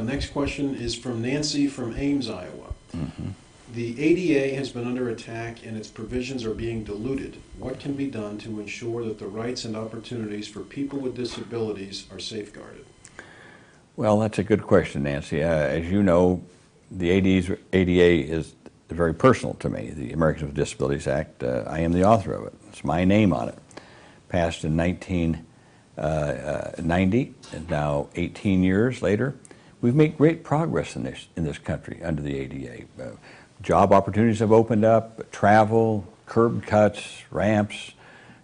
Next question is from Nancy from Ames, Iowa. Mm-hmm. The ADA has been under attack and its provisions are being diluted. What can be done to ensure that the rights and opportunities for people with disabilities are safeguarded? Well, that's a good question, Nancy. As you know, the ADA is very personal to me, the Americans with Disabilities Act. I am the author of it. It's my name on it. Passed in 1990, and now 18 years later, we've made great progress in this country under the ADA. Job opportunities have opened up, travel, curb cuts, ramps.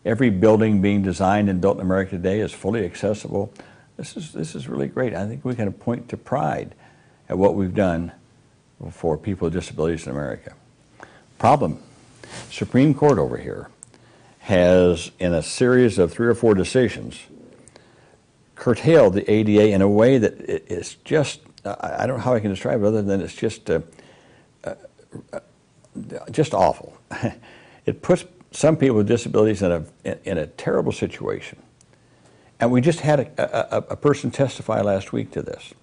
Every building being designed and built in America today is fully accessible. This is really great. I think we can point to pride at what we've done for people with disabilities in America. Problem, Supreme Court over here has, in a series of 3 or 4 decisions, curtailed the ADA in a way that is just, I don't know how I can describe it other than it's just awful. It puts some people with disabilities in a terrible situation. And we just had a person testify last week to this.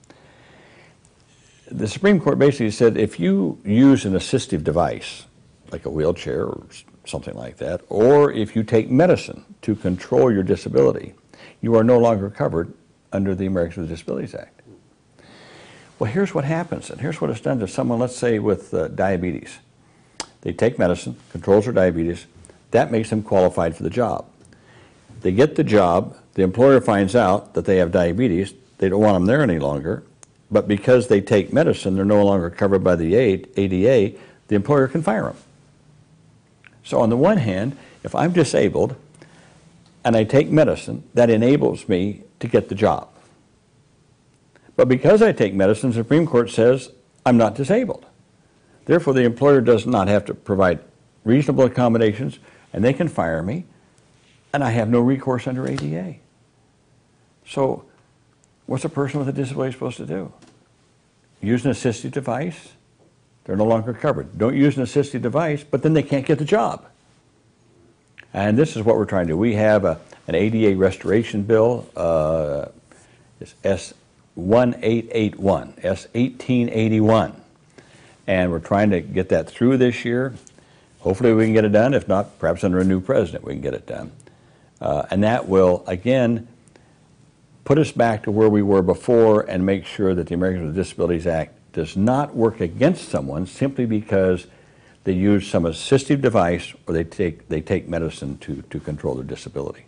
The Supreme Court basically said if you use an assistive device, like a wheelchair or something like that, or if you take medicine to control your disability, you are no longer covered under the Americans with Disabilities Act. Well, here's what happens, and here's what it's done to someone, let's say, with diabetes. They take medicine, controls their diabetes, that makes them qualified for the job. They get the job, the employer finds out that they have diabetes, they don't want them there any longer, but because they take medicine, they're no longer covered by the ADA, the employer can fire them. So on the one hand, if I'm disabled and I take medicine, that enables me to get the job. But because I take medicine, the Supreme Court says I'm not disabled. Therefore, the employer does not have to provide reasonable accommodations, and they can fire me, and I have no recourse under ADA. So what's a person with a disability supposed to do? Use an assistive device? They're no longer covered. Don't use an assistive device, but then they can't get the job. And this is what we're trying to do. We have an ADA restoration bill, it's S1881, S1881. And we're trying to get that through this year. Hopefully we can get it done. If not, perhaps under a new president we can get it done. And that will, again, put us back to where we were before and make sure that the Americans with Disabilities Act does not work against someone simply because they use some assistive device or they take medicine to control their disability.